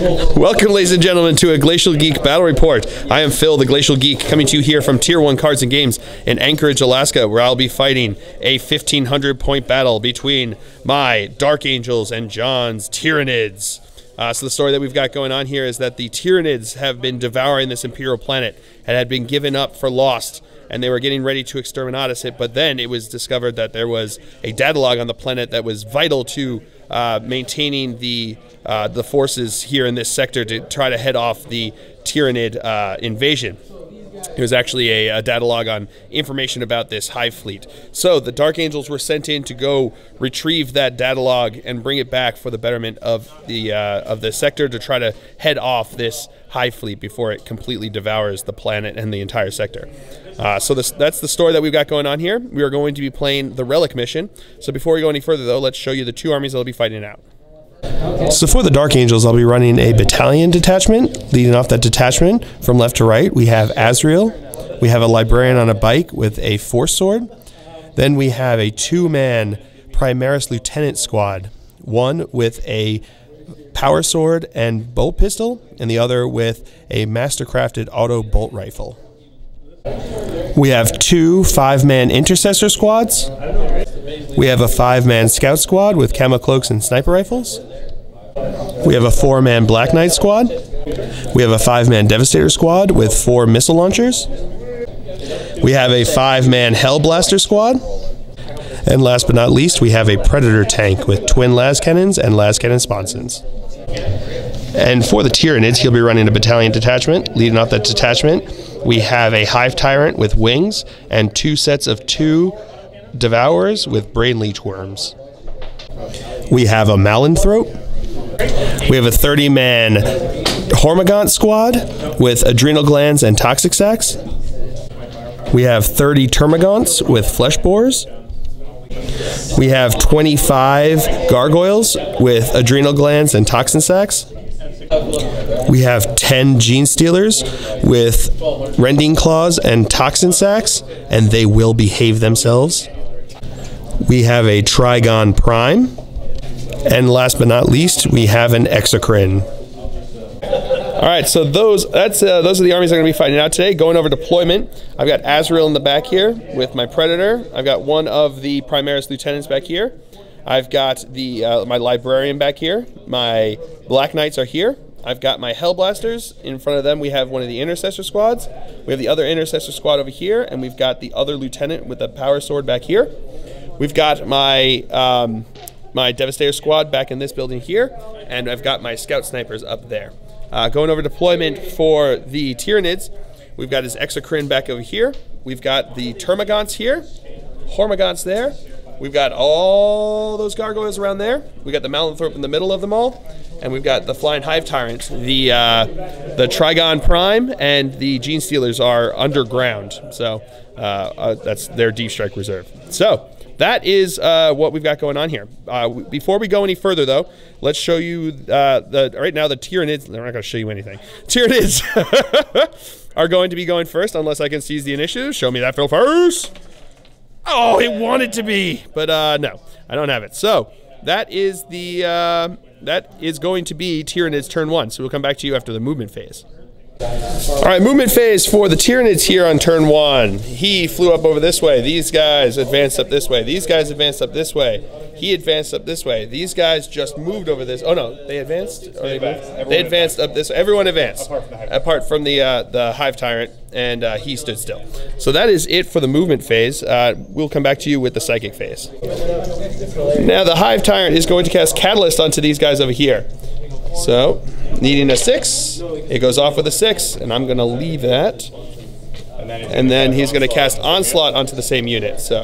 Welcome, ladies and gentlemen, to a Glacial Geek Battle Report. I am Phil, the Glacial Geek, coming to you here from Tier 1 Cards and Games in Anchorage, Alaska, where I'll be fighting a 1,500-point battle between my Dark Angels and John's Tyranids. So the story that we've got going on here is that the Tyranids have been devouring this Imperial planet and had been given up for lost, and they were getting ready to Exterminatus it, but then it was discovered that there was a data log on the planet that was vital to maintaining the forces here in this sector to try to head off the Tyranid invasion. It was actually a data log on information about this Hive Fleet. So the Dark Angels were sent in to go retrieve that data log and bring it back for the betterment of the sector to try to head off this Hive Fleet before it completely devours the planet and the entire sector. So that's the story that we've got going on here. We are going to be playing the Relic mission. So before we go any further, though, let's show you the two armies that will be fighting it out. So for the Dark Angels, I'll be running a battalion detachment. Leading off that detachment from left to right, we have Azrael. We have a Librarian on a bike with a Force Sword. Then we have a two-man Primaris Lieutenant squad, one with a Power Sword and Bolt Pistol, and the other with a Mastercrafted Auto Bolt Rifle. We have two 5-man Intercessor squads. We have a 5-man Scout squad with Camo Cloaks and Sniper Rifles. We have a 4-man Black Knight squad. We have a 5-man Devastator squad with 4 missile launchers. We have a 5-man Hellblaster squad. And last but not least, we have a Predator tank with twin las cannons and las cannon sponsons. And for the Tyranids, he'll be running a battalion detachment. Leading off that detachment, we have a Hive Tyrant with wings and 2 sets of 2 Devourers with brain leech worms. We have a Malinthrope. We have a 30-man Hormagaunt squad with adrenal glands and toxic sacs. We have 30 Termagants with flesh borers. We have 25 Gargoyles with adrenal glands and toxin sacs. We have 10 Gene Stealers with rending claws and toxin sacs, and they will behave themselves. We have a Trigon Prime. And last but not least, we have an Exocrine. All right, so those are the armies I'm going to be fighting out today. Going over deployment, I've got Azrael in the back here with my Predator. I've got one of the Primaris Lieutenants back here. I've got my Librarian back here. My Black Knights are here. I've got my Hellblasters. In front of them, we have one of the Intercessor squads. We have the other Intercessor squad over here, and we've got the other Lieutenant with the Power Sword back here. We've got my my Devastator squad back in this building here, and I've got my Scout Snipers up there. Going over deployment for the Tyranids, we've got his Exocrine back over here. We've got the Termagants here, Hormagaunts there. We've got all those Gargoyles around there. We've got the Malinthrope in the middle of them all, and we've got the Flying Hive Tyrant. The Trigon Prime and the Gene Stealers are underground, so that's their Deep Strike Reserve. So that is what we've got going on here. Before we go any further, though, let's show you right now the Tyranids. They're not going to show you anything. Tyranids are going to be going first, unless I can seize the initiative. Show me that, Phil, first. Oh, it wanted to be, but no, I don't have it. So that is that is going to be Tyranids turn 1. So we'll come back to you after the movement phase. All right, movement phase for the Tyranids here on turn 1. He flew up over this way. These guys advanced up this way. These guys advanced up this way. He advanced up this way. These guys just moved over this. Oh no, they advanced. Or they moved? They advanced up this. Everyone advanced, apart from the Hive Tyrant, and he stood still. So that is it for the movement phase. We'll come back to you with the psychic phase. Now the Hive Tyrant is going to cast Catalyst onto these guys over here. So, needing a 6, it goes off with a 6, and I'm going to leave that. And then he's going to cast Onslaught onto the same unit. So,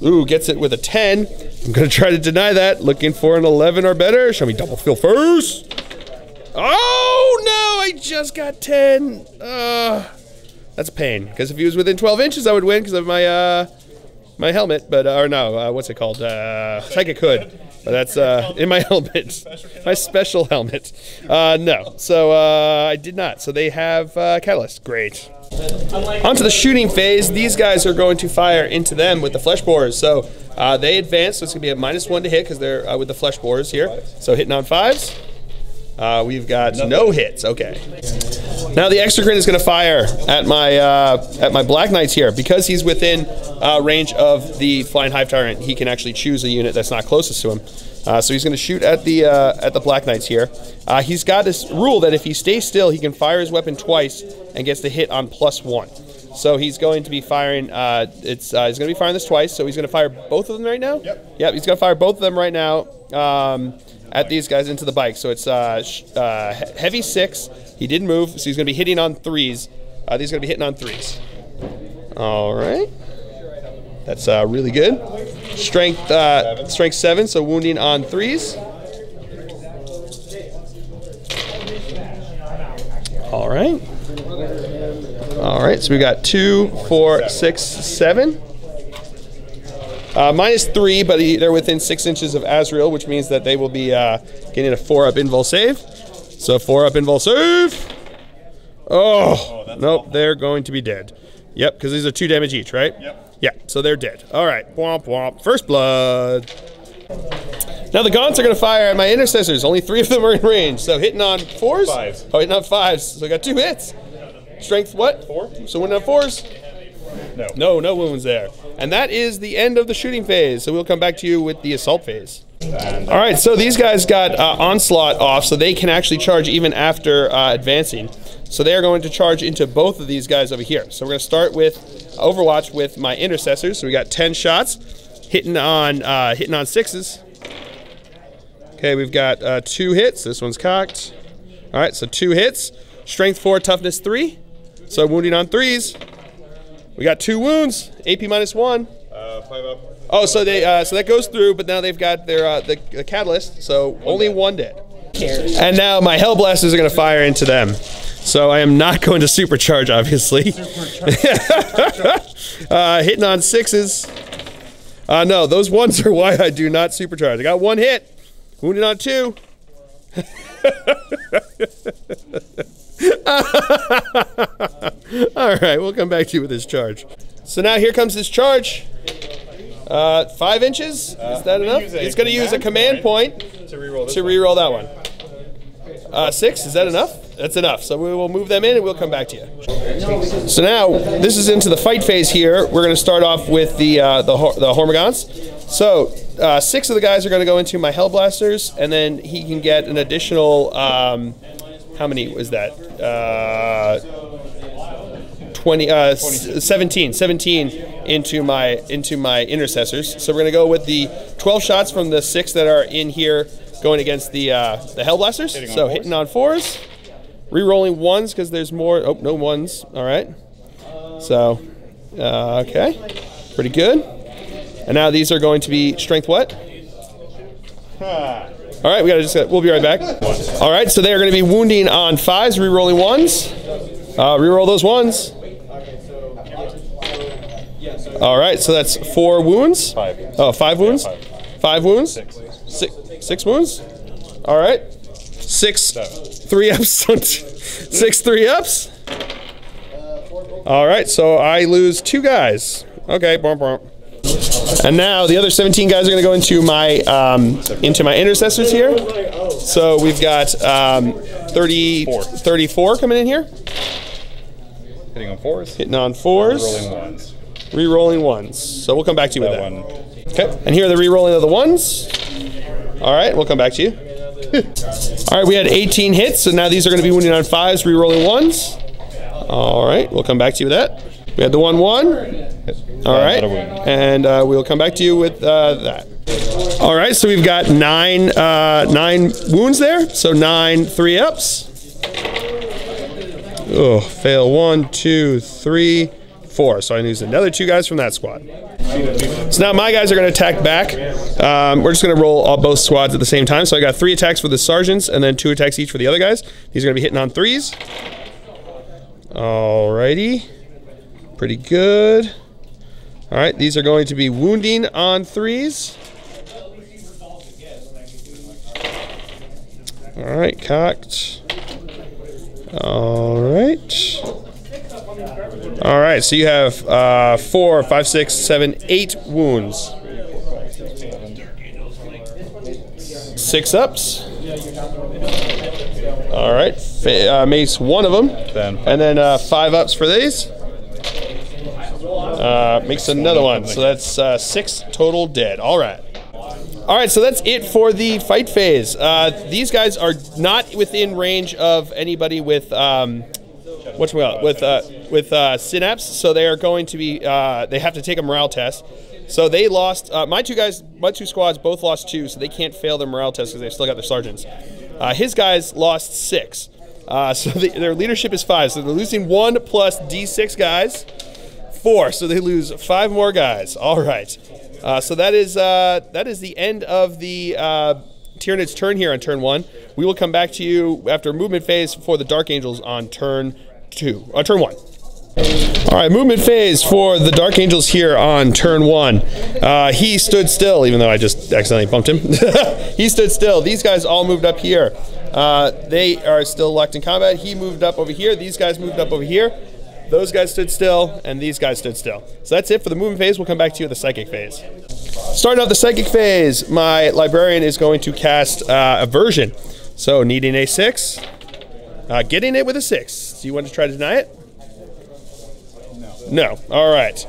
ooh, gets it with a 10. I'm going to try to deny that. Looking for an 11 or better. Show me double fill first. Oh, no, I just got 10. That's a pain, because if he was within 12 inches, I would win because of my my helmet. But, or no, what's it called? Psychic Hood. But that's in my helmet, my special helmet. No, so I did not. So they have Catalyst. Great. On to the shooting phase. These guys are going to fire into them with the flesh borers. So they advance, so it's going to be a -1 to hit because they're with the flesh borers here. So hitting on 5s. We've got no hits. Okay. Now the Exterminatus is going to fire at my Black Knights here. Because he's within range of the Flying Hive Tyrant, he can actually choose a unit that's not closest to him. So he's going to shoot at the Black Knights here. He's got this rule that if he stays still, he can fire his weapon twice and gets the hit on +1. So he's going to be firing. He's going to be firing this twice. So he's going to fire both of them right now. Yep. Yep. He's going to fire both of them right now at these guys into the bike. So it's heavy 6. He didn't move, so he's going to be hitting on 3s. These are going to be hitting on 3s. All right. That's really good. Strength 7, so wounding on 3s. All right. All right, so we got 2, 4, 6, 7. -3, but they're within 6 inches of Azrael, which means that they will be getting a 4-up invul save. So 4-up invul save. Oh, nope, awful. They're going to be dead. Yep, because these are 2 damage each, right? Yep. Yeah, so they're dead. All right, womp womp. First blood. Now the gaunts are going to fire at my intercessors. Only 3 of them are in range. So hitting on 4s? 5s. Oh, hitting on 5s. So I got 2 hits. Strength what? 4. So winning on 4s? No. No wounds there. And that is the end of the shooting phase. So we'll come back to you with the assault phase. All right, so these guys got onslaught off, so they can actually charge even after advancing. So they are going to charge into both of these guys over here. So we're going to start with Overwatch with my intercessors. So we got 10 shots, hitting on 6s. Okay, we've got 2 hits. This one's cocked. All right, so 2 hits. Strength 4, toughness 3. So wounding on 3s. We got 2 wounds. AP -1. 5 up. Oh, so that goes through, but now they've got their the catalyst, so only 1 dead. And now my Hellblasters are going to fire into them. So I am not going to supercharge, obviously. Hitting on 6s. No, those 1s are why I do not supercharge. I got 1 hit. Wounded on 2. All right, we'll come back to you with this charge. So now here comes this charge. 5 inches? Is that enough? It's going to use a command point to reroll that one. 6, is that enough? That's enough. So we will move them in and we'll come back to you. So now this is into the fight phase here. We're going to start off with the Hormagaunts. So 6 of the guys are going to go into my Hellblasters, and then he can get an additional. How many was that? 17 into my intercessors. So we're gonna go with the 12 shots from the 6 that are in here going against the Hellblasters. Hitting on 4s, re-rolling 1s because there's more. Oh, no 1s. All right. So okay, pretty good. And now these are going to be strength what? All right, we'll be right back. All right, so they are going to be wounding on 5s, re-rolling 1s. Re-roll those 1s. All right, so that's 4 wounds. 5. Oh, 5 wounds? 5 wounds? 6 wounds? All right. 6 3-ups. 6 3-ups. All right, so I lose 2 guys. Okay, bump. And now the other 17 guys are going to go into my intercessors here. So we've got 34 coming in here. Hitting on 4s. Hitting on 4s. Re-rolling 1s. Re-rolling 1s. So we'll come back to you with that. One. Okay. And here are the re-rolling of the 1s. All right, we'll come back to you. All right, we had 18 hits, so now these are going to be wounding on 5s, re-rolling 1s. All right, we'll come back to you with that. We had the 1-1. All right, and we'll come back to you with that. All right, so we've got 9 wounds there, so 9 3-ups. Oh, fail 1, 2, 3, 4. So I use another 2 guys from that squad. So now my guys are going to attack back. We're just going to roll both squads at the same time. So I got 3 attacks for the sergeants and then 2 attacks each for the other guys. These are going to be hitting on 3s. Alrighty. Pretty good. All right, these are going to be wounding on 3s. All right, cocked. All right. All right, so you have 4, 5, 6, 7, 8 wounds. 6 ups. All right, makes one of them. Then and then 5 ups for these. Makes another one. So that's 6 total dead. All right. All right, so that's it for the fight phase. These guys are not within range of anybody with synapse, so they are going to be. They have to take a morale test. So they lost. My two squads both lost 2, so they can't fail their morale test because they've still got their sergeants. His guys lost 6, so their leadership is 5. So they're losing 1 plus D6 guys, 4. So they lose 5 more guys. All right. So that is the end of the Tyranid's turn here on turn 1. We will come back to you after movement phase for the Dark Angels on turn 1. All right, movement phase for the Dark Angels here on turn 1. He stood still, even though I just accidentally bumped him. He stood still. These guys all moved up here. They are still locked in combat. He moved up over here. These guys moved up over here. Those guys stood still, and these guys stood still. So that's it for the movement phase. We'll come back to you with the psychic phase. Starting off the psychic phase, my librarian is going to cast Aversion. So needing a 6, getting it with a 6. Do you want to try to deny it? No. All right.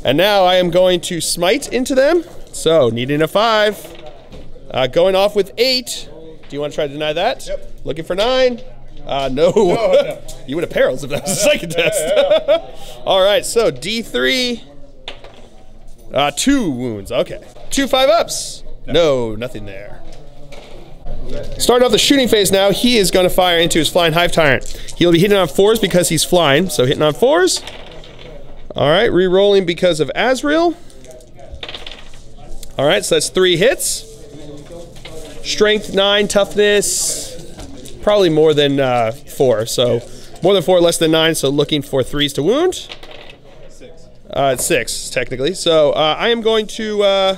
And now I am going to smite into them. So needing a 5, going off with 8. Do you want to try to deny that? Yep. Looking for 9. No. You would have perils if that was a second test. All right, so D3. 2 wounds. Okay. 2 5-ups. No, nothing there. Starting off the shooting phase now, he is going to fire into his flying Hive Tyrant. He'll be hitting on 4s because he's flying, so hitting on 4s. All right, re-rolling because of Azrael. All right, so that's 3 hits. Strength 9, toughness probably more than 4, so more than 4, less than 9, so looking for 3s to wound. 6 technically. So I am going to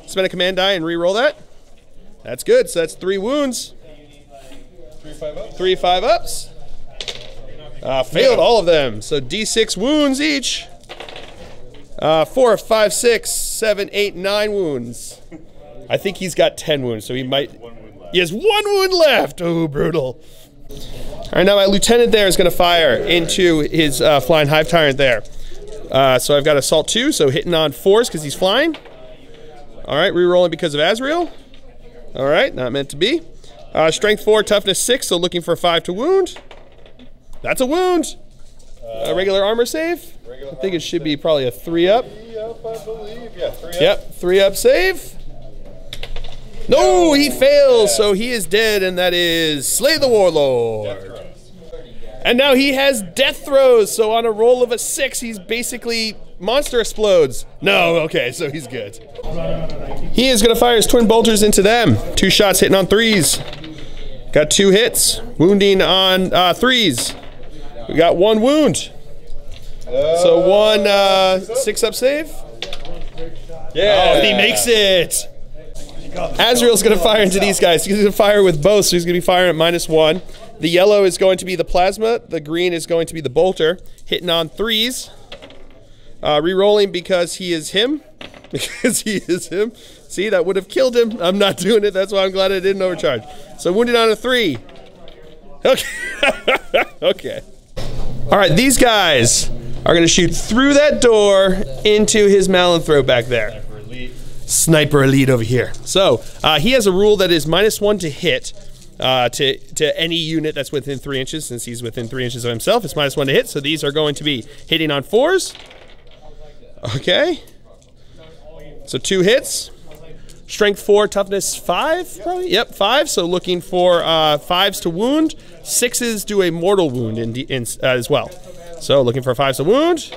spend a command die and re-roll that. That's good. So that's 3 wounds. 3 5-ups. Failed all of them. So D6 wounds each. 4, 5, 6, 7, 8, 9 wounds. I think he's got 10 wounds, so he might. He has 1 wound left. Oh, brutal. All right, now my lieutenant there is going to fire into his flying Hive Tyrant there. So I've got Assault 2, so hitting on 4s because he's flying. All right, re-rolling because of Azrael. All right, not meant to be. Strength 4, toughness 6, so looking for 5 to wound. That's a wound. A regular armor save. I think it should be probably a 3-up. 3-up, I believe. Yeah, 3-up. Yep, 3-up save. No, he fails, so he is dead, and that is Slay the Warlord. And now he has death throws, so on a roll of a 6, he's basically monster explodes. No, okay, so he's good. He is going to fire his twin bolters into them. 2 shots hitting on 3s. Got 2 hits, wounding on 3s. We got 1 wound. So 1 6-up save. Yeah. Oh, he makes it. Azrael's going to fire into these guys. He's going to fire with both, so he's going to be firing at -1. The yellow is going to be the plasma. The green is going to be the bolter. Hitting on 3s. Re-rolling because he is him. Because he is him. See, that would have killed him. I'm not doing it. That's why I'm glad I didn't overcharge. So wounded on a 3. Okay. Okay. All right, these guys are going to shoot through that door into his Malanthrope back there. Sniper elite over here. So he has a rule that is -1 to hit to any unit that's within 3 inches. Since he's within 3 inches of himself, it's -1 to hit. So these are going to be hitting on 4s. Okay. So 2 hits. Strength 4, toughness 5, probably. Yep, 5. So looking for 5s to wound. 6s do a mortal wound as well. So looking for 5s to wound.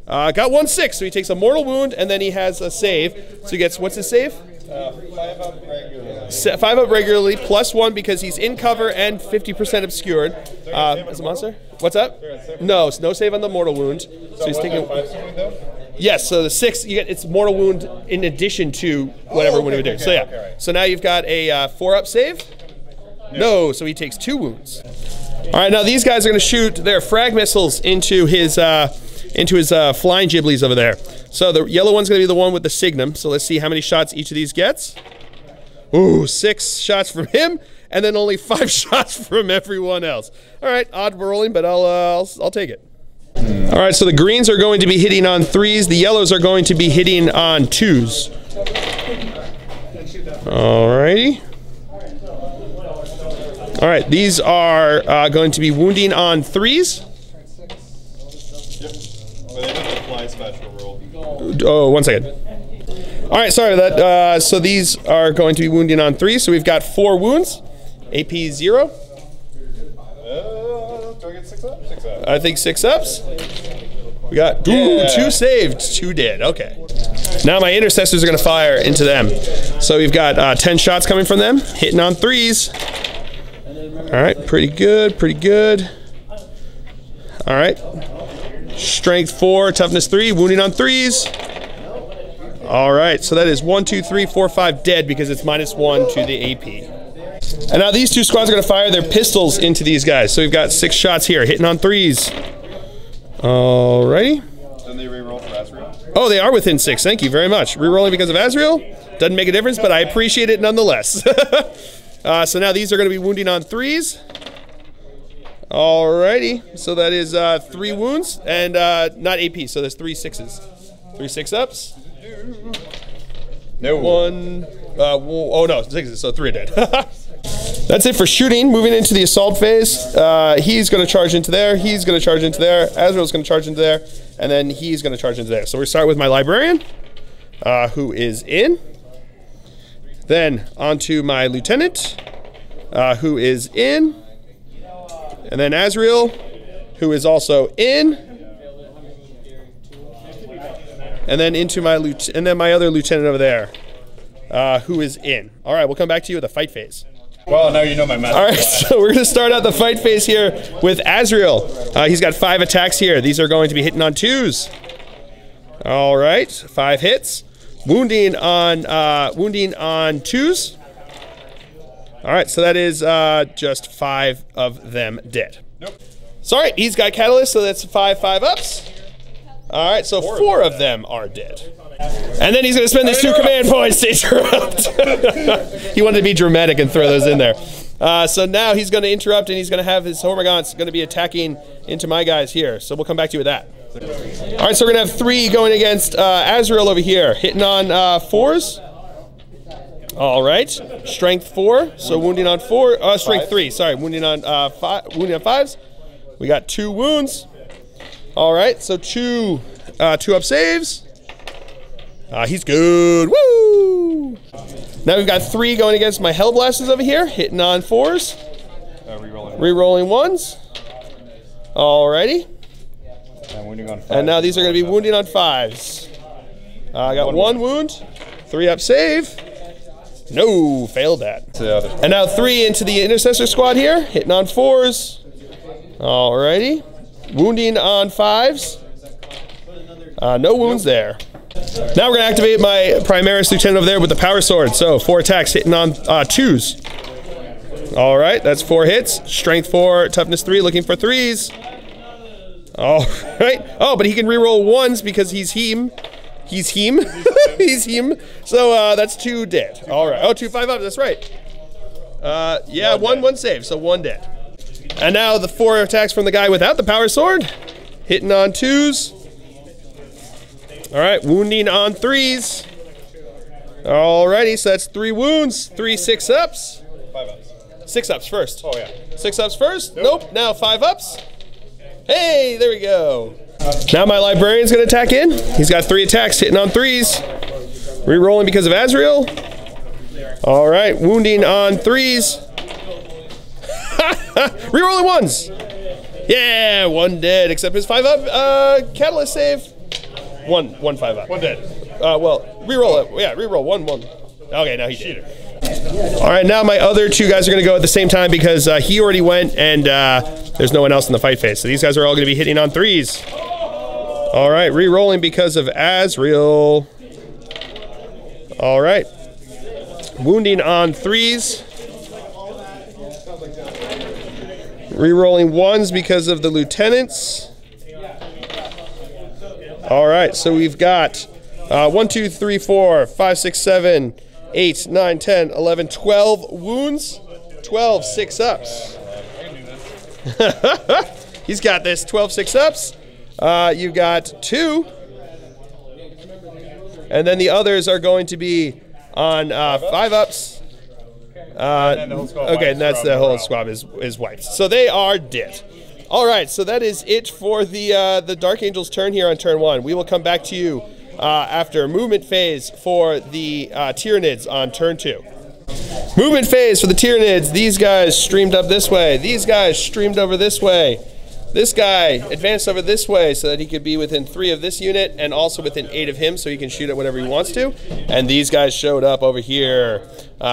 Got 1 6, so he takes a mortal wound, and then he has a save. So he gets, what's his save? 5-up regularly. 5-up regularly, +1 because he's in cover and 50% obscured. As a monster? What's up? No save on the mortal wound. So he's taking. Yes, so the 6, you get it's mortal wound in addition to whatever wound we do. So yeah, so now you've got a 4-up save. No, so he takes 2 wounds. All right, now these guys are going to shoot their frag missiles into his flying Ghiblies over there. So the yellow one's going to be the one with the Signum. So let's see how many shots each of these gets. Ooh, 6 shots from him, and then only 5 shots from everyone else. All right, odd rolling, but I'll take it. All right, so the greens are going to be hitting on 3s. The yellows are going to be hitting on 2s. All righty. All right, these are going to be wounding on 3s. Oh, 1 second. All right, sorry about that. So these are going to be wounding on 3. So we've got 4 wounds. AP 0. Do I get 6 up? 6 up. I think 6 ups. We got 2 saved, 2 dead. Okay. Now my intercessors are going to fire into them. So we've got 10 shots coming from them, hitting on 3s. All right, pretty good, pretty good. All right. Strength 4, toughness 3, wounding on 3s. All right, so that is 1, 2, 3, 4, 5 dead because it's -1 to the AP. And now these 2 squads are going to fire their pistols into these guys. So we've got 6 shots here, hitting on 3s. All righty. Then they reroll for Azrael? Oh, they are within 6. Thank you very much. Rerolling because of Azrael. Doesn't make a difference, but I appreciate it nonetheless. So now these are going to be wounding on 3s. Alrighty, so that is 3 wounds and not AP, so there's 3 6s. 3 6-ups. No. 1. Oh no, 6s, so 3 are dead. That's it for shooting. Moving into the assault phase. He's going to charge into there. He's going to charge into there. Azrael's going to charge into there, and then he's going to charge into there. So we start with my librarian, who is in. Then onto my lieutenant, who is in. And then Azrael, who is also in, and then into my other lieutenant over there, who is in. All right, we'll come back to you with the fight phase. Well, now you know my master. All right, so we're gonna start out the fight phase here with Azrael. He's got 5 attacks here. These are going to be hitting on 2s. All right, 5 hits, wounding on 2s. All right, so that is just 5 of them dead. Nope. Sorry, he's got catalyst, so that's 5 5-ups. All right, so 4 of them are dead. And then he's going to spend these 2 command points to interrupt. He wanted to be dramatic and throw those in there. So now he's going to interrupt, and he's going to have his Hormagaunts going to be attacking into my guys here. So we'll come back to you with that. All right, so we're going to have 3 going against Azrael over here, hitting on 4s. All right, strength 4, so wounding on 4. Strength 3, sorry, wounding on 5s. We got 2 wounds. All right, so 2 up saves. He's good. Woo! Now we've got 3 going against my Hellblasters over here, hitting on 4s. Rerolling 1s. Alrighty. And now these are going to be wounding on 5s. I got 1 wound, 3 up save. No, failed that. And now 3 into the intercessor squad here, hitting on 4s. Alrighty. Wounding on 5s. No wounds there. Now we're going to activate my Primaris Lieutenant over there with the Power Sword. So 4 attacks hitting on 2s. Alright, that's 4 hits. Strength 4, toughness 3, looking for 3s. Alright. Oh, but he can reroll 1s because he's him. He's him. He's him. So that's 2 dead. Alright. Oh, 2 5 up, that's right. Yeah, one save, so 1 dead. And now the 4 attacks from the guy without the Power Sword. Hitting on 2s. Alright, wounding on 3s. Alrighty, so that's 3 wounds, 3 6-ups. 5 ups. 6-ups first. Oh, yeah. 6-ups first? Nope. Now 5-ups. Hey, there we go. Now my librarian's going to attack in. He's got 3 attacks, hitting on 3s. Rerolling because of Azrael. Alright, wounding on 3s. Rerolling 1s. Yeah, 1 dead, except his 5-up catalyst save. 1 5-up. 1 dead. Well, reroll it. Yeah, reroll 1 1. Okay, now he did. All right, now my other 2 guys are going to go at the same time because he already went and there's no one else in the fight phase. So these guys are all going to be hitting on 3s. All right, re-rolling because of Azrael. All right. Wounding on 3s. Re-rolling 1s because of the lieutenants. All right, so we've got 1 2 3 4 5 6 7 8, 9, 10, 11, 12 wounds. 12 6-ups. He's got this. 12 6-ups. You got 2. And then the others are going to be on 5-ups. Okay, and that's the whole squad is wiped. So they are dead. All right, so that is it for the Dark Angel's turn here on turn 1. We will come back to you after movement phase for the Tyranids on turn 2. Movement phase for the Tyranids. These guys streamed up this way. These guys streamed over this way. This guy advanced over this way so that he could be within 3 of this unit and also within 8 of him so he can shoot at whatever he wants to. And these guys showed up over here.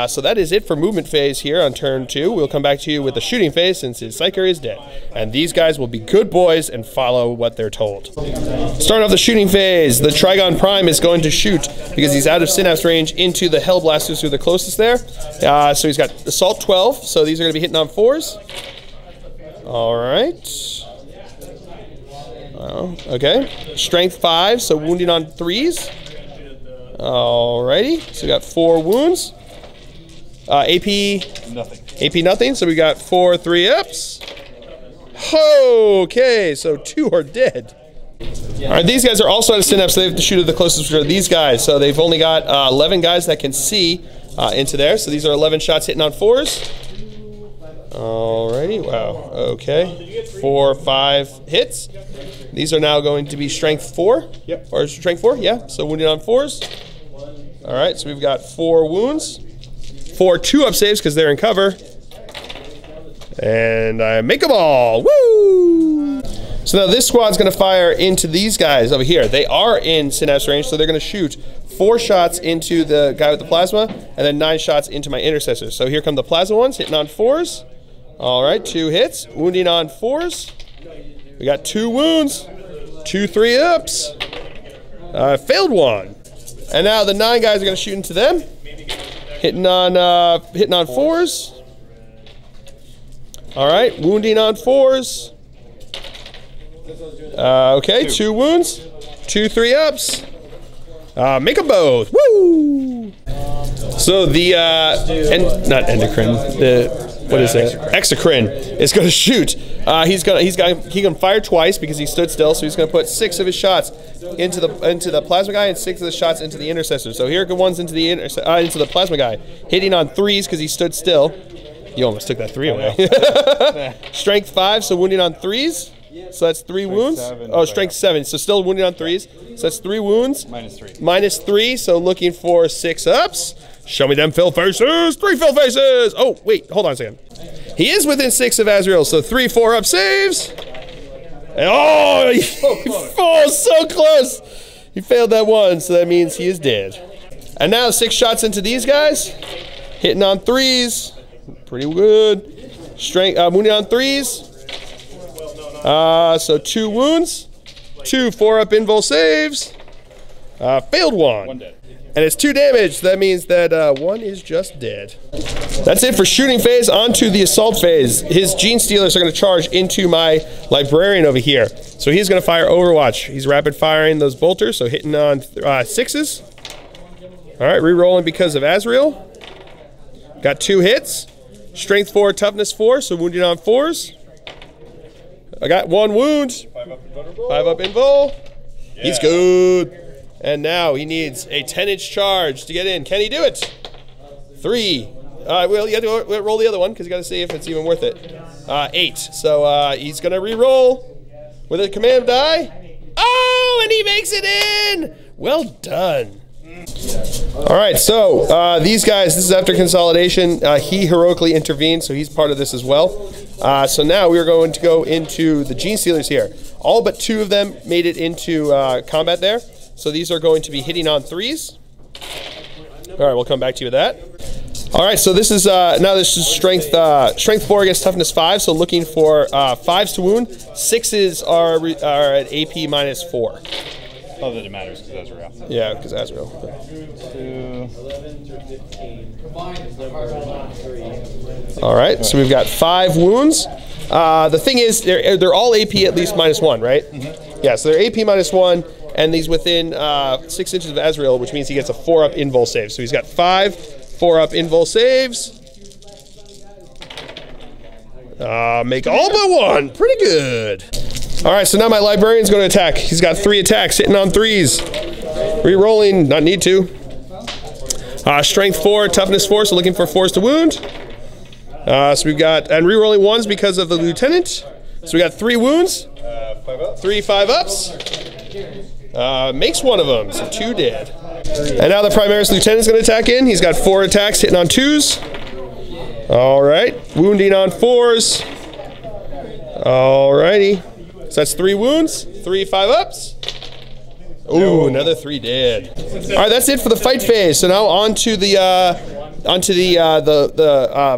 So that is it for movement phase here on turn 2. We'll come back to you with the shooting phase since his Psyker is dead. And these guys will be good boys and follow what they're told. Starting off the shooting phase, the Trigon Prime is going to shoot because he's out of synapse range into the Hellblasters who are the closest there. So he's got Assault 12, so these are going to be hitting on 4s. All right. Okay. Strength 5, so wounding on 3s. Alrighty. So we got 4 wounds. AP nothing. AP nothing. So we got 4 3-ups. Okay, so 2 are dead. Alright, these guys are also out of synapse, so they have to shoot at the closest of these guys. So they've only got 11 guys that can see into there. So these are 11 shots hitting on 4s. Alrighty, wow, okay. 4, 5 hits. These are now going to be strength 4. Yep. Or strength 4, yeah. So wounded on 4s. Alright, so we've got 4 wounds. 4 2-up saves because they're in cover. And I make them all. Woo! So now this squad's going to fire into these guys over here. They are in synapse range, so they're going to shoot 4 shots into the guy with the plasma, and then 9 shots into my intercessors. So here come the plasma ones, hitting on 4s. All right, 2 hits, wounding on 4s. We got 2 wounds, 2 3-ups. Failed 1. And now the 9 guys are going to shoot into them, hitting on 4s. All right, wounding on 4s. Okay, 2 wounds, 2 3-ups. Make them both. Woo! So the not endocrine, what is it? Exocrine is going to shoot. He can fire twice because he stood still. So he's going to put 6 of his shots into the plasma guy and 6 of the shots into the intercessor. So here go ones into the plasma guy, hitting on 3s because he stood still. You almost took that 3 away. Strength 5, so wounding on 3s. So that's 3 wounds. Strength 7. So still wounded on 3s. So that's 3 wounds. Minus 3. So looking for 6-ups. Show me them fill faces. 3 fill faces. Oh, wait. Hold on a second. He is within 6 of Azrael. So 3 4-up saves. And so close. He failed that one. So that means he is dead. And now 6 shots into these guys. Hitting on 3s. Pretty good. Strength, wounding on 3s. So 2 wounds, 2 4-up invul saves, failed 1. Dead. And it's 2 damage, so that means that 1 is just dead. That's it for shooting phase. On to the assault phase. His Gene Stealers are going to charge into my librarian over here. So he's going to fire Overwatch. He's rapid firing those bolters, so hitting on 6s. All right, re-rolling because of Azrael. Got 2 hits. Strength 4, toughness 4, so wounded on 4s. I got 1 wound. 5-up invul. Yeah. He's good. And now he needs a 10-inch charge to get in. Can he do it? 3. Well, you have to roll the other one because you got to see if it's even worth it. 8. So he's going to re-roll with a command die. Oh, and he makes it in. Well done. All right, so these guys, this is after consolidation. He heroically intervened, so he's part of this as well. So now we are going to go into the Gene Stealers here. All but 2 of them made it into combat there. So these are going to be hitting on 3s. All right, we'll come back to you with that. All right, so this is now this is strength 4 against toughness 5. So looking for 5s to wound. 6s are at AP minus 4. Oh, that it matters because Azrael. Yeah, because Azrael. 2. All right, so we've got 5 wounds. The thing is, they're all AP at least -1, right? Mm-hmm. Yeah, so they're AP -1, and he's within 6 inches of Azrael, which means he gets a 4-up invul save. So he's got 5 4-up invul saves. Make all but one. Pretty good. All right, so now my librarian's going to attack. He's got 3 attacks, hitting on 3s. Re-rolling, not need to. Strength 4, toughness 4, so looking for 4s to wound. So we've got, and re-rolling 1s because of the lieutenant. So we got 3 wounds. 3 5-ups. Makes one of them, so 2 dead. And now the Primaris lieutenant's going to attack in. He's got 4 attacks, hitting on 2s. All right, wounding on 4s. All righty. So that's 3 wounds, 3 5-ups. Ooh, another 3 dead. All right, that's it for the fight phase. So now on to the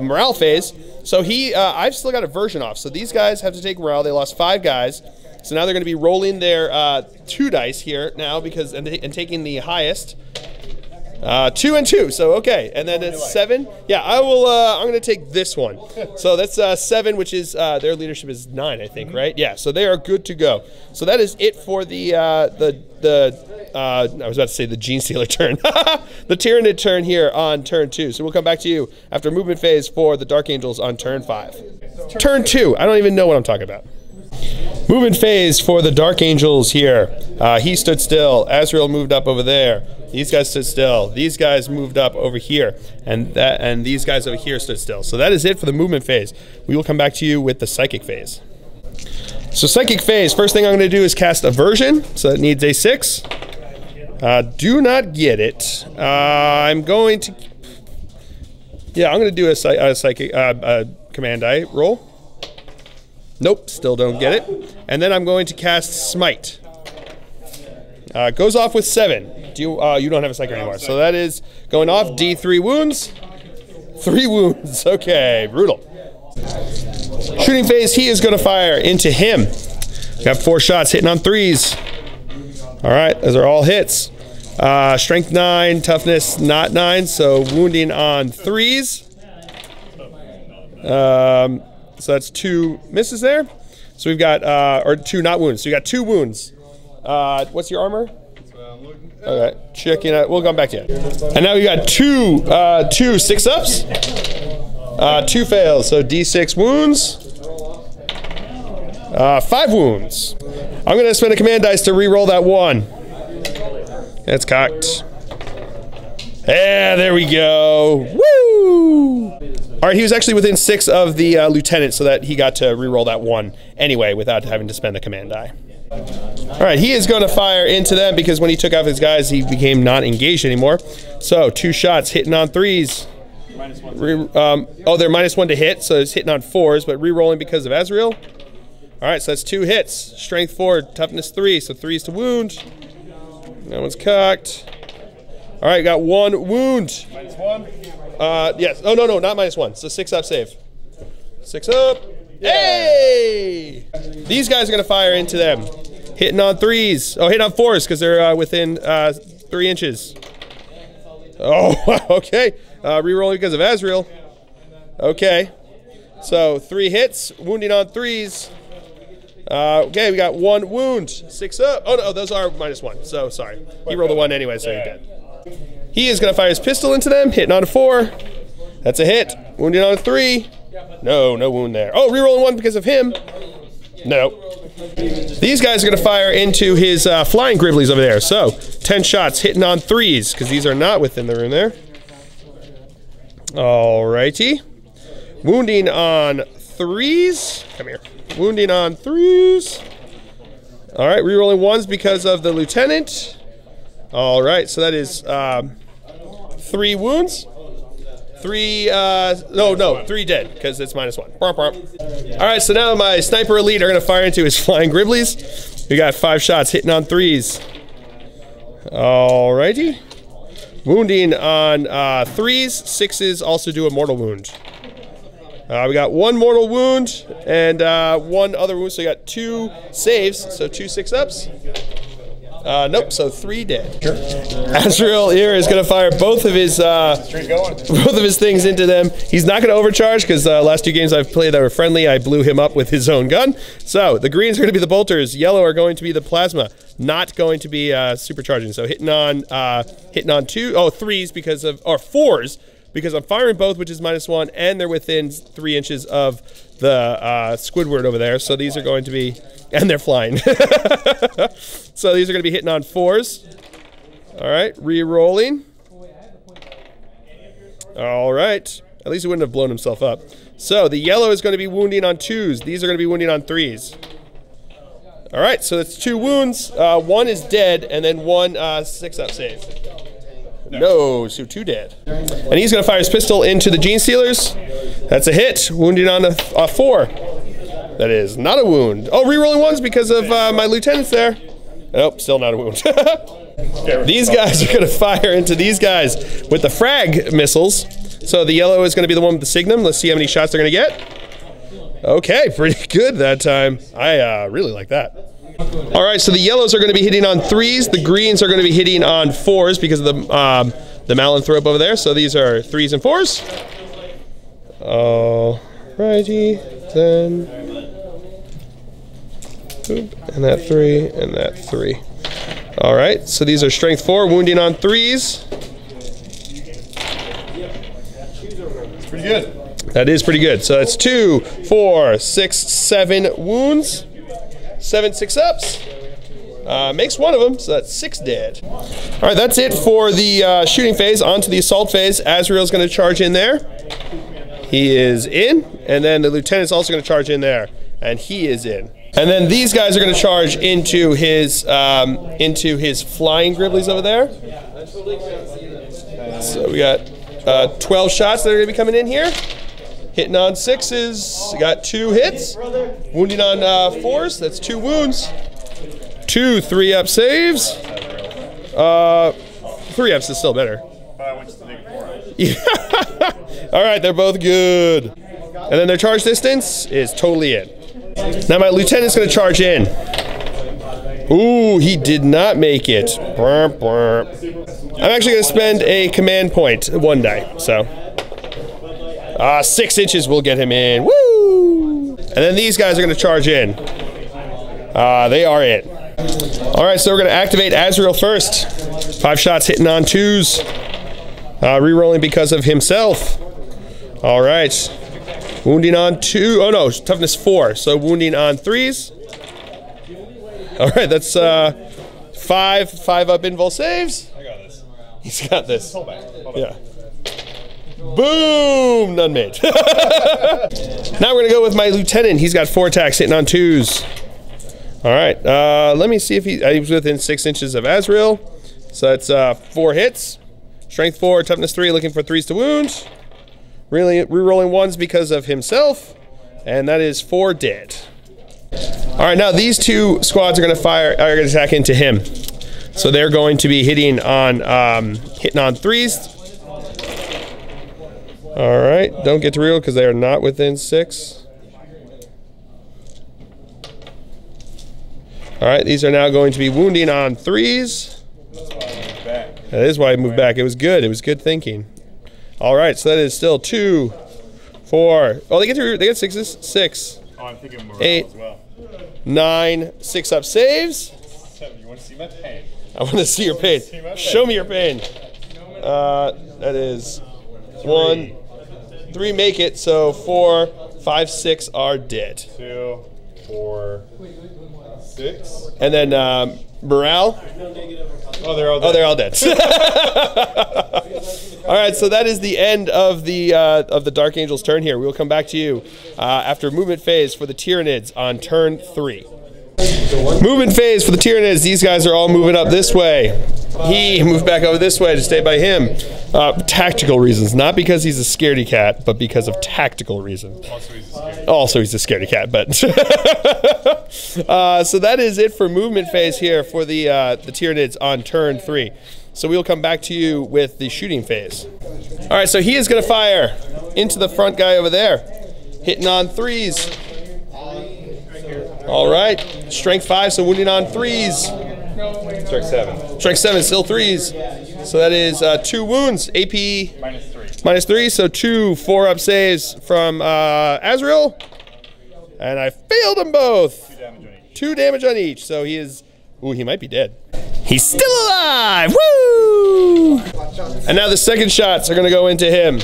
morale phase. So I've still got a version off. So these guys have to take morale. They lost 5 guys. So now they're going to be rolling their 2 dice here now because and taking the highest. 2 and 2, so okay, and then it's 7. Yeah, I will. I'm going to take this one. So that's 7, which is their leadership is 9, I think, right? Yeah, so they are good to go. So that is it for the I was about to say the Gene Stealer turn, the Tyranid turn here on turn 2. So we'll come back to you after movement phase for the Dark Angels on turn 5. Turn 2. I don't even know what I'm talking about. Movement phase for the Dark Angels here. He stood still. Azrael moved up over there. These guys stood still. These guys moved up over here, and these guys over here stood still. So that is it for the movement phase. We will come back to you with the psychic phase. So psychic phase. First thing I'm going to do is cast Aversion. So it needs a 6. Do not get it. I'm going to. Yeah, I'm going to do a psychic command die roll. Nope, still don't get it. And then I'm going to cast Smite. Goes off with 7. You don't have a psychic anymore. So that is going off. D3 wounds. 3 wounds. Okay, brutal. Shooting phase, he is going to fire into him. Got 4 shots, hitting on 3s. All right, those are all hits. Strength 9, toughness not 9, so wounding on 3s. So that's 2 misses there. So we've got, or 2 not wounds. So you got 2 wounds. What's your armor? Okay, checking out. We'll come back to you. And now we got 2 6-ups. 2 fails. So D6 wounds. 5 wounds. I'm going to spend a command dice to re-roll that 1. That's cocked. Yeah, there we go. Woo! All right, he was actually within 6 of the lieutenant, so that he got to re-roll that 1 anyway without having to spend the command die. All right, he is going to fire into them because when he took off his guys, he became not engaged anymore. So 2 shots, hitting on 3s. Oh, they're -1 to hit, so it's hitting on 4s, but re-rolling because of Azrael. All right, so that's 2 hits. Strength 4, toughness 3, so 3s to wound. That one's cocked. All right, got 1 wound. -1? Yes. Oh, no, not -1. So 6-up save. 6 up. Yeah. Hey! These guys are going to fire into them. Hitting on 3s. Oh, hitting on 4s because they're within 3 inches. Oh, okay. Rerolling because of Azrael. Okay. So 3 hits, wounding on 3s. Okay, we got 1 wound. 6 up. Oh, no, those are -1. So, sorry. He rolled a 1 anyway, so he's dead. He is going to fire his pistol into them, hitting on a 4. That's a hit. Wounding on a 3. No wound there. Oh, rerolling 1 because of him. No. These guys are going to fire into his flying Gribblies over there. So, 10 shots, hitting on 3s, because these are not within the room there. Alrighty. Wounding on 3s. Come here. Wounding on 3s. Alright, rerolling 1s because of the lieutenant. Alright, so that is 3 wounds. 3, no, 3 dead, because it's -1. Alright, so now my sniper elite are going to fire into his flying Gribblies. We got 5 shots, hitting on 3s. Alrighty. Wounding on 3s, 6s also do a mortal wound. We got 1 mortal wound and 1 other wound, so we got 2 saves, so 2 6-ups. Nope. So 3 dead. Sure. Azrael here is going to fire both of his things into them. He's not going to overcharge because last 2 games I've played that were friendly, I blew him up with his own gun. So the greens are going to be the bolters. Yellow are going to be the plasma. Not going to be supercharging. So hitting on 3s because of, or 4s because I'm firing both, which is -1, and they're within 3 inches of the Squidward over there. So these are going to be, and they're flying. So these are going to be hitting on 4s. All right, re-rolling. All right. At least he wouldn't have blown himself up. So the yellow is going to be wounding on 2s. These are going to be wounding on 3s. All right, so that's 2 wounds. 1 is dead, and then 1 6-up save. No, so 2 dead. And he's going to fire his pistol into the Gene Stealers. That's a hit, wounding on a 4. That is not a wound. Oh, re-rolling 1s because of my lieutenants there. Nope, still not a wound. These guys are going to fire into these guys with the frag missiles. So the yellow is going to be the one with the signum. Let's see how many shots they're going to get. Okay, pretty good that time. I really like that. All right, so the yellows are going to be hitting on 3s. The greens are going to be hitting on 4s because of the Malanthrope over there. So these are 3s and 4s. Alrighty, then. Oop, and that 3, and that 3. All right, so these are strength 4, wounding on 3s. It's pretty good. That is pretty good. So that's 2, 4, 6, 7 wounds. 7 6-ups. Makes 1 of them, so that's 6 dead. All right, that's it for the shooting phase. On to the assault phase. Azrael's going to charge in there. He is in. And then the lieutenant's also going to charge in there. And he is in. And then these guys are going to charge into his flying Griblies over there. So we got 12 shots that are going to be coming in here. Hitting on 6s, got 2 hits. Wounding on 4s, that's 2 wounds. 2 3-up saves. 3-ups is still better. Yeah. All right, they're both good. And then their charge distance is totally in. Now my lieutenant's going to charge in. Ooh, he did not make it. Burp, burp. I'm actually going to spend a command point 1 die, so. 6 inches will get him in. Woo! And then these guys are going to charge in. They are in. All right, so we're going to activate Azrael first. 5 shots hitting on 2s. Re-rolling because of himself. All right. Wounding on 2. Oh, no, toughness 4. So wounding on 3s. All right, that's 5 up invul saves. I got this. He's got this. Hold back. Yeah. Boom! None made. Now we're going to go with my lieutenant. He's got 4 attacks hitting on 2s. All right. Let me see if he was within 6 inches of Azrael. So that's 4 hits. Strength 4, toughness 3, looking for 3s to wound. Really re-rolling 1s because of himself. And that is 4 dead. All right, now these 2 squads are going to attack into him. So they're going to be hitting on 3s. All right, don't get to reroll because they are not within 6. All right, these are now going to be wounding on 3s. That is why I moved back. It was good. It was good thinking. All right, so that is still 2, 4. Oh, they get 6s. 6. Oh, I'm thinking more 8, as well. 9, 6-up saves. 7. You want to see my pain? I want to see your pain. Show me your pain. That is 1, 3 make it, so 4, 5, 6 are dead. 2, 4, 6. And then morale. Oh, they're all dead. Oh, they're all dead. All right, so that is the end of the Dark Angel's turn here. We will come back to you after movement phase for the Tyranids on turn 3. Movement phase for the Tyranids. These guys are all moving up this way. He moved back over this way to stay by him. Tactical reasons, not because he's a scaredy cat, but because of tactical reasons. Also, he's a scaredy cat, but so that is it for movement phase here for the Tyranids on turn 3. So we'll come back to you with the shooting phase. All right, so he is going to fire into the front guy over there, hitting on 3s. All right, strength 5, so wounding on 3s. Strike 7. Strike 7, still 3s. So that is 2 wounds. AP -3. So 2 4-up saves from Azrael. And I failed them both. 2 damage on each. So he is... Ooh, he might be dead. He's still alive! Woo! And now the second shots are going to go into him.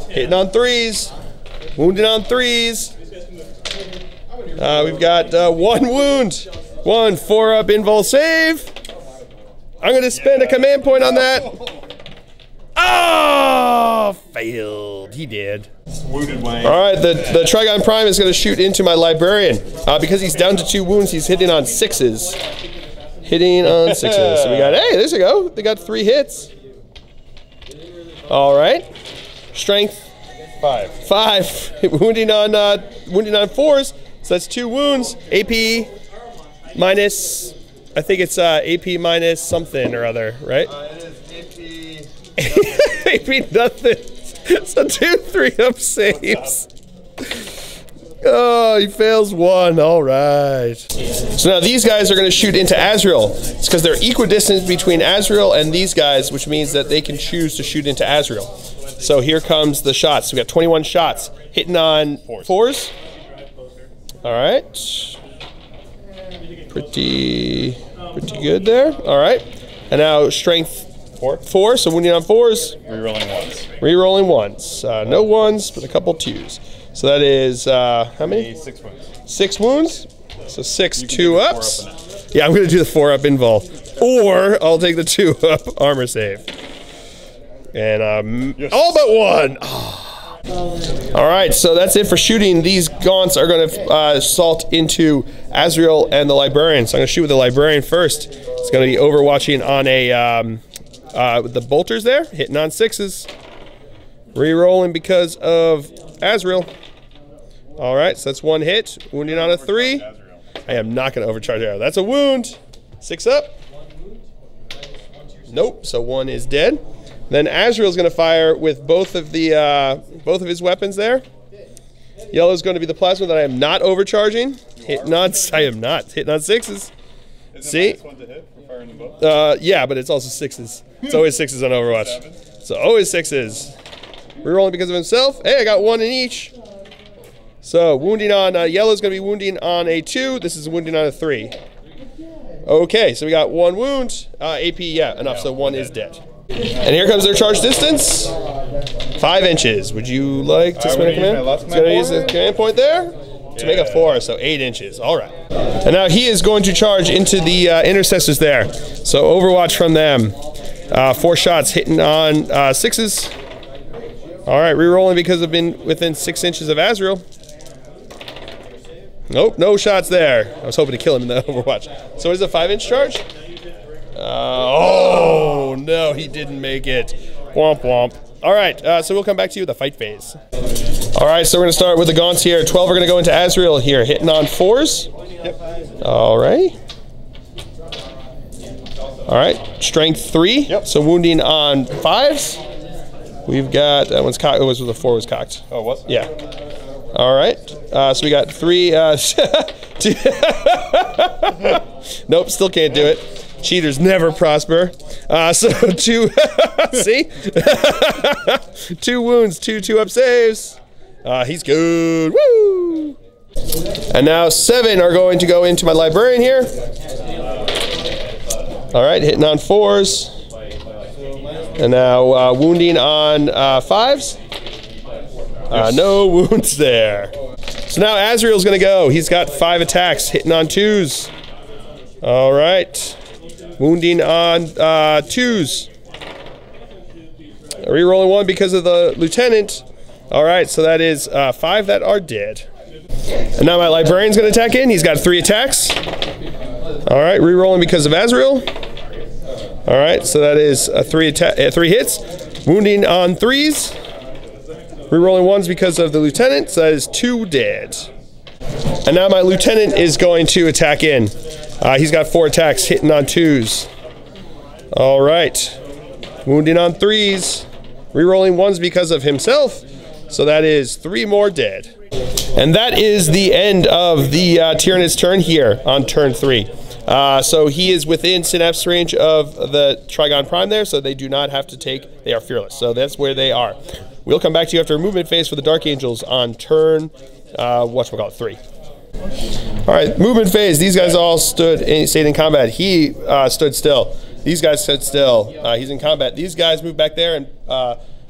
Hitting on 3s. Wounding on 3s. We've got 1 wound. 1 4-up invul save. I'm going to spend a command point on that. Oh, failed. He did. Wounded Wayne. All right, the Trigon Prime is going to shoot into my Librarian. Because he's down to 2 wounds, he's hitting on 6s. Hitting on 6s. So we got, hey, there you go. They got 3 hits. All right. Strength. 5. Wounding on 4s. So that's 2 wounds. AP minus, I think it's AP minus something or other, right? It is AP nothing. So 2 3-up saves. Oh, he fails 1. All right. So now these guys are going to shoot into Azrael. It's because they're equidistant between Azrael and these guys, which means that they can choose to shoot into Azrael. So here comes the shots. We got 21 shots. Hitting on 4s. All right. Pretty good there. All right. And now strength 4. So wounding on 4s. Rerolling 1s. Rerolling 1s. No 1s, but a couple 2s. So that is, how many? 6 wounds. 6 wounds. So 6 2-ups. Yeah, I'm going to do the 4-up invul. Or I'll take the 2-up armor save. And yes. All but 1. Oh. All right, so that's it for shooting. These gaunts are going to assault into Azrael and the Librarian. So I'm going to shoot with the Librarian first. It's going to be overwatching on a with the bolters there, hitting on 6s. Rerolling because of Azrael. All right, so that's 1 hit. Wounding on a 3. I am not going to overcharge arrow. That's a wound. 6 up. Nope. So 1 is dead. Then Azrael's going to fire with both of his weapons there. Yellow's going to be the plasma that I am not overcharging. I am not hitting on 6s. See? Yeah, but it's also 6s. It's always 6s on Overwatch. So always 6s. Rerolling because of himself. Hey, I got 1 in each. So wounding on Yellow's going to be wounding on a 2. This is wounding on a 3. Okay, so we got 1 wound. AP, yeah, enough. So 1 is dead. And here comes their charge distance. 5 inches. Would you like to spend a command? He's going to use a command point there to make a 4, so 8 inches. All right. And now he is going to charge into the intercessors there. So Overwatch from them. 4 shots hitting on 6s. All right, rerolling because I've been within 6 inches of Azrael. Nope, no shots there. I was hoping to kill him in the Overwatch. So what is a 5-inch charge? Oh, no, he didn't make it. Womp womp. All right, so we'll come back to you with the fight phase. All right, so we're going to start with the gaunts here. 12 are going to go into Azrael here, hitting on 4s. Yep. All right. All right, strength 3. Yep. So wounding on 5s. We've got, that one's cocked. It was the 4 was cocked. Oh, it was? Yeah. All right. So we got 3. Nope, still can't do it. Cheaters never prosper. So 2. See? 2 wounds, 2 2-up saves. He's good. Woo! And now 7 are going to go into my Librarian here. All right, hitting on 4s. And now wounding on 5s. No wounds there. So now Azrael's going to go. He's got 5 attacks, hitting on 2s. All right. Wounding on 2s. Rerolling 1 because of the Lieutenant. All right, so that is 5 that are dead. And now my Librarian's going to attack in. He's got 3 attacks. All right, rerolling because of Azrael. All right, so that is 3 hits. Wounding on 3s. Rerolling 1s because of the Lieutenant, so that is 2 dead. And now my Lieutenant is going to attack in. He's got 4 attacks, hitting on 2s. All right. Wounding on 3s. Rerolling 1s because of himself, so that is 3 more dead. And that is the end of the Tyranid's turn here on turn 3. So he is within synapse range of the Trigon Prime there, so they do not have to take, they are fearless. So that's where they are. We'll come back to you after a movement phase for the Dark Angels on turn, whatchamacallit, 3. All right, movement phase. These guys all stayed in combat. He stood still. These guys stood still. He's in combat. These guys moved back there, and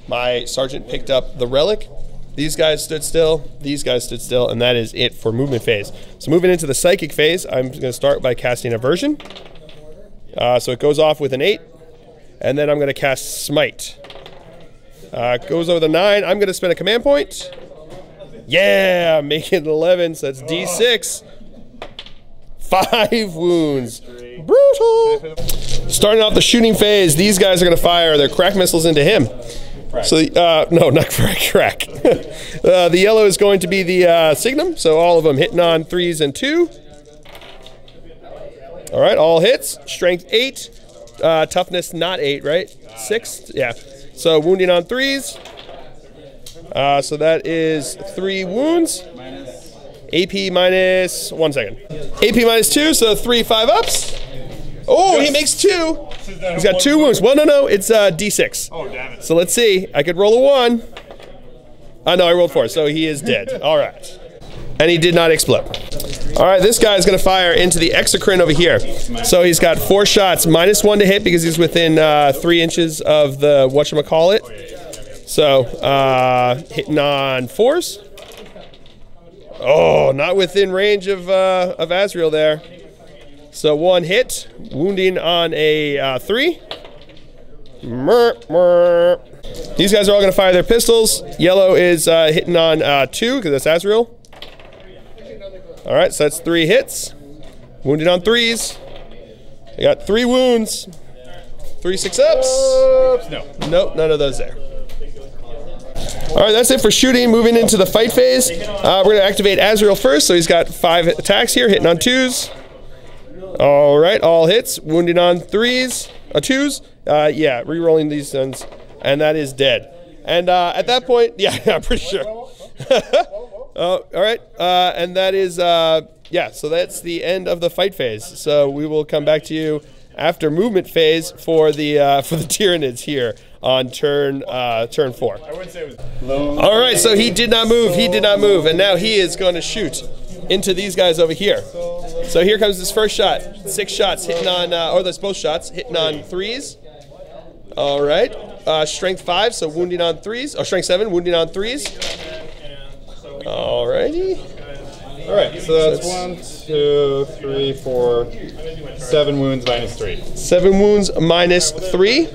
my sergeant picked up the relic. These guys stood still. These guys stood still, and that is it for movement phase. So moving into the psychic phase, I'm going to start by casting Aversion. So it goes off with an 8, and then I'm going to cast Smite. Goes over the 9. I'm going to spend a command point. Yeah, make it 11, so that's D6. 5 wounds. Brutal. Starting off the shooting phase, these guys are going to fire their crack missiles into him. So, no, not crack. The yellow is going to be the Signum, so all of them hitting on 3s and 2. All right, all hits. Strength 8. Toughness not 8, right? 6? Yeah. So wounding on 3s. So that is 3 wounds. AP minus 1 second. AP minus 2, so 3 5-ups. Oh, he makes 2. He's got 2 wounds. Well, no, it's D6. Oh, damn it. So let's see. I could roll a 1. No, I rolled 4, so he is dead. All right. And he did not explode. All right, this guy is going to fire into the exocrine over here. So he's got 4 shots, minus 1 to hit because he's within 3 inches of the whatchamacallit. So hitting on 4s. Oh, not within range of Azrael there. So 1 hit, wounding on a 3. These guys are all going to fire their pistols. Yellow is hitting on 2 because that's Azrael. All right, so that's 3 hits. Wounded on 3s. I got 3 wounds. 3 6-ups. No. Nope, none of those there. All right, that's it for shooting. Moving into the fight phase. We're going to activate Azrael first. So he's got 5 attacks here, hitting on 2s. All right, all hits. Wounded on 3s. 2s. Yeah, re-rolling these guns. And that is dead. And at that point, yeah, I'm pretty sure. All right, and that is, yeah, so that's the end of the fight phase. So we will come back to you after movement phase for the Tyranids here on turn 4. I would say it was low. All right, so he did not move. He did not move, and now he is going to shoot into these guys over here. So here comes this first shot. 6 shots hitting on, or that's both shots hitting on 3s. All right, strength 5, so wounding on 3s. Oh, strength 7, wounding on 3s. Alrighty. All right, so that's 1, 2, 3, 4, 7 wounds minus 3. 7 wounds minus 3.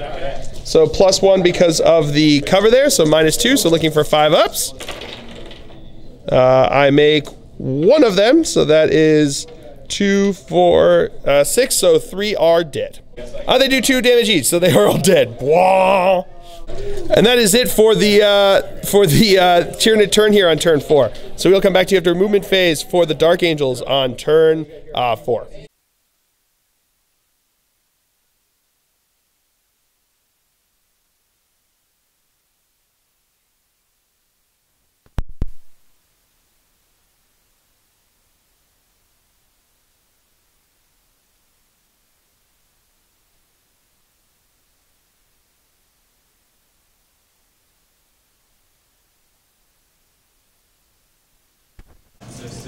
So plus 1 because of the cover there, so minus 2, so looking for 5-ups. I make 1 of them, so that is 2, 4, 6, so 3 are dead. They do 2 damage each, so they are all dead. Wah! And that is it for the Tyranid turn here on turn 4. So we'll come back to you after a movement phase for the Dark Angels on turn 4.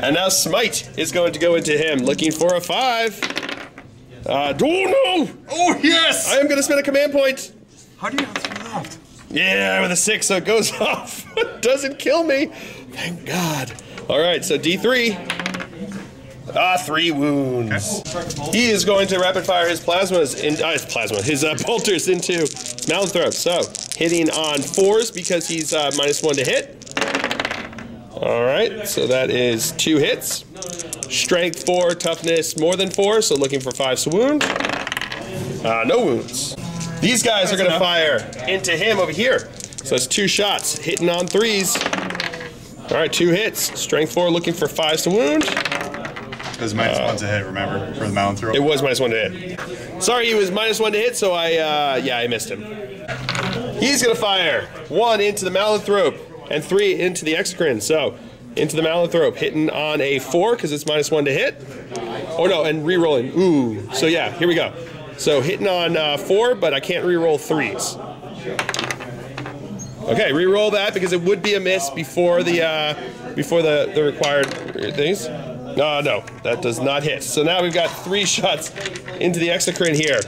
And now Smite is going to go into him, looking for a 5. Oh no! Oh yes! I am going to spend a command point. How do you have 3 left? Yeah, with a 6, so it goes off. Doesn't kill me. Thank God. All right, so D3. 3 wounds. Okay. He is going to rapid fire his plasmas his bolters into Malanthrop. So hitting on 4s because he's minus 1 to hit. All right, so that is 2 hits. Strength 4, toughness more than 4, so looking for 5s to wound. No wounds. These guys are going to fire into him over here. So it's 2 shots, hitting on 3s. All right, 2 hits. Strength 4, looking for 5s to wound. It was minus 1 to hit, remember, for the Malanthrop? It was minus 1 to hit. Sorry, he was minus 1 to hit, so I missed him. He's going to fire 1 into the Malanthrop and 3 into the exocrine. So into the Malanthrope, hitting on a 4 because it's -1 to hit. Oh no, and re-rolling. Ooh, so yeah, here we go. So hitting on 4, but I can't re-roll 3s. Okay, re-roll that because it would be a miss before the required things. No, that does not hit. So now we've got 3 shots into the Exocrine here.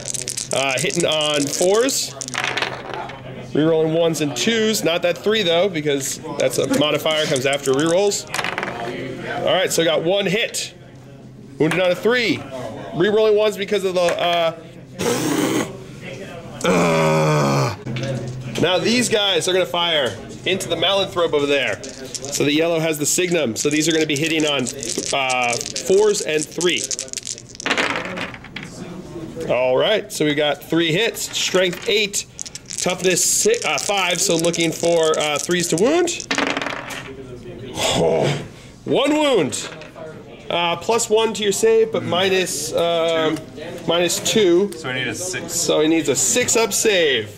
Hitting on 4s. Rerolling 1s and 2s. Not that 3 though, because that's a modifier, comes after rerolls. Alright, so I got 1 hit. Wounded on a 3. Rerolling 1s because of the Now these guys are gonna fire into the Malanthrope over there. So the yellow has the Signum. So these are gonna be hitting on 4s and 3. Alright, so we got 3 hits. Strength 8. Toughness 5, so looking for 3s to wound. Oh, 1 wound. +1 to your save, but -2. So I need a 6. So he needs a 6-up save.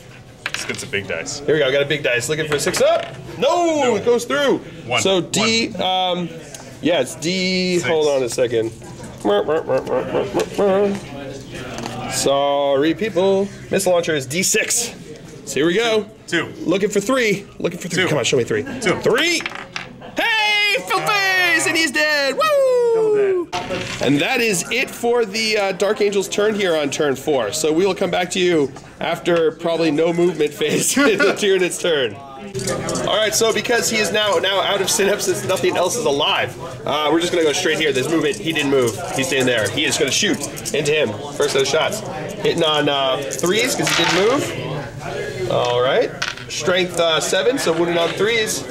Let's get some big dice. Here we go, got a big dice. Looking for a 6-up. No, it goes through. 1. So D, yeah, it's D. 6. Hold on a second. Sorry, people. Missile launcher is D6. So here we go. 2. Looking for 3. Looking for 3. 2. Come on, show me 3. 2. 3. Hey, Philface, and he's dead. Woo! And that is it for the Dark Angel's turn here on turn 4. So we will come back to you after probably no movement phase in the Tyranid's turn. All right, so because he is now out of synapses, nothing else is alive. We're just gonna go straight here. There's movement. He didn't move. He's staying there. He is gonna shoot into him. First set of shots. Hitting on 3s because he didn't move. All right. Strength 7, so wounded on 3s.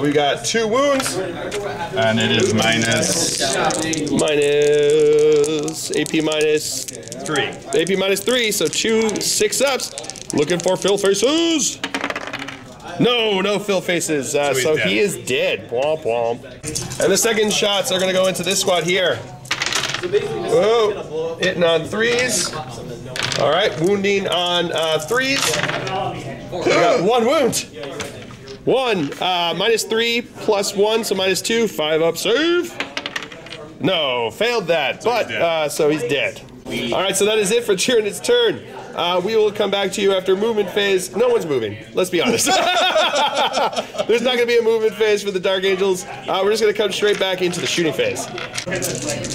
We got 2 wounds. And it is minus AP minus 3. AP minus 3, so 2 6-ups. Looking for Phil faces. No Phil faces. So he is dead. Womp womp. And the second shots are going to go into this squad here. Whoa. Hitting on 3s. All right, wounding on 3s. We got 1 wound. 1, -3, +1, so -2, 5-up save. No, failed that, but, so he's dead. All right, so that is it for Tyranid's turn. We will come back to you after movement phase. No one's moving, let's be honest. There's not gonna be a movement phase for the Dark Angels. We're just gonna come straight back into the shooting phase.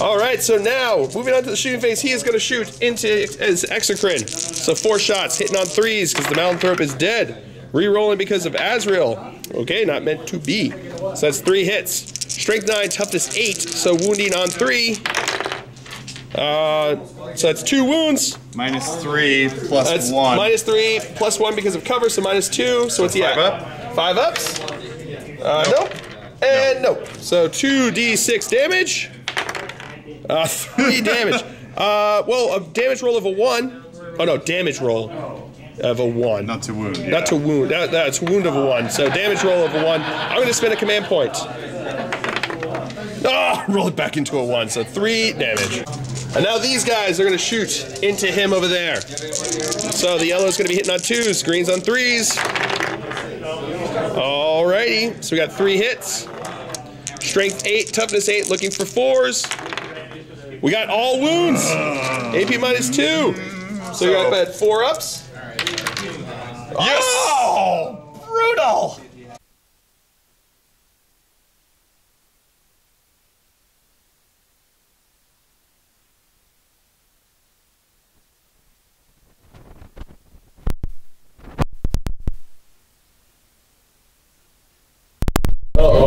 All right, so now, moving on to the shooting phase, he is gonna shoot into his Exocrine. So 4 shots, hitting on 3s, because the Malanthrope is dead. Re-rolling because of Azrael. Okay, not meant to be. So that's 3 hits. Strength 9, toughness 8, so wounding on 3. So that's 2 wounds. -3 plus That's 1. -3 plus 1 because of cover, so -2. So what's he at? 5 up. 5 ups? Nope. And nope. So 2d6 damage. 3 damage. Well, a damage roll of a 1. Oh no, damage roll of a 1. Not to wound. Yeah. Not to wound. That's wound of a 1. So damage roll of a 1. I'm going to spend a command point. Roll it back into a 1. So 3 damage. And now these guys are going to shoot into him over there. So the yellow is going to be hitting on 2s, greens on 3s. Alrighty. So we got 3 hits. Strength 8, toughness 8, looking for 4s. We got all wounds. AP minus 2. So we got that 4 ups. Yes! Oh, brutal!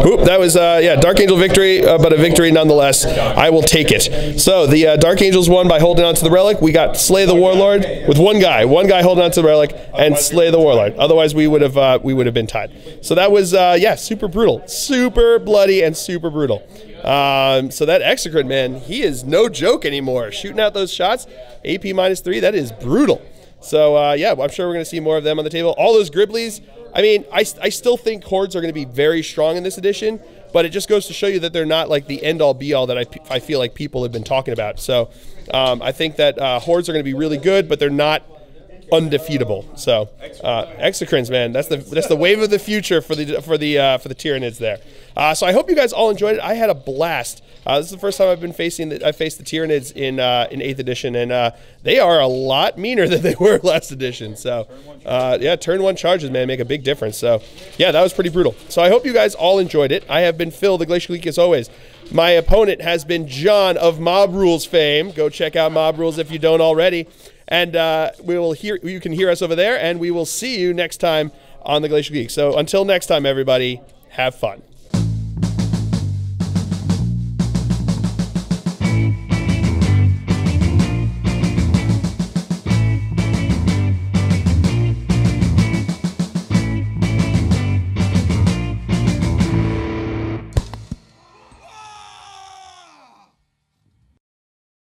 Oop, that was, yeah, Dark Angel victory, but a victory nonetheless. I will take it. So the Dark Angels won by holding on to the relic. We got Slay the Warlord with one guy holding on to the relic and Slay the Warlord. Otherwise, we would have been tied. So that was, yeah, super brutal, super bloody, and super brutal. So that Exocrine, man, he is no joke anymore. Shooting out those shots, AP minus 3, that is brutal. So yeah, I'm sure we're going to see more of them on the table. All those Gribblies. I mean, I still think hordes are going to be very strong in this edition, but it just goes to show you that they're not like the end-all be-all that I feel like people have been talking about. So I think that hordes are going to be really good, but they're not undefeatable. So Exocrines, man, that's the wave of the future for the Tyranids there. So I hope you guys all enjoyed it. I had a blast. This is the first time I faced the Tyranids in 8th edition, and they are a lot meaner than they were last edition. So yeah, turn 1 charges, man, make a big difference. So yeah, that was pretty brutal. So I hope you guys all enjoyed it. I have been Phil, the Glacial Geek, as always. My opponent has been John of Mob Rules fame. Go check out Mob Rules if you don't already. And you can hear us over there, and we will see you next time on the Glacial Geek. So until next time, everybody, have fun.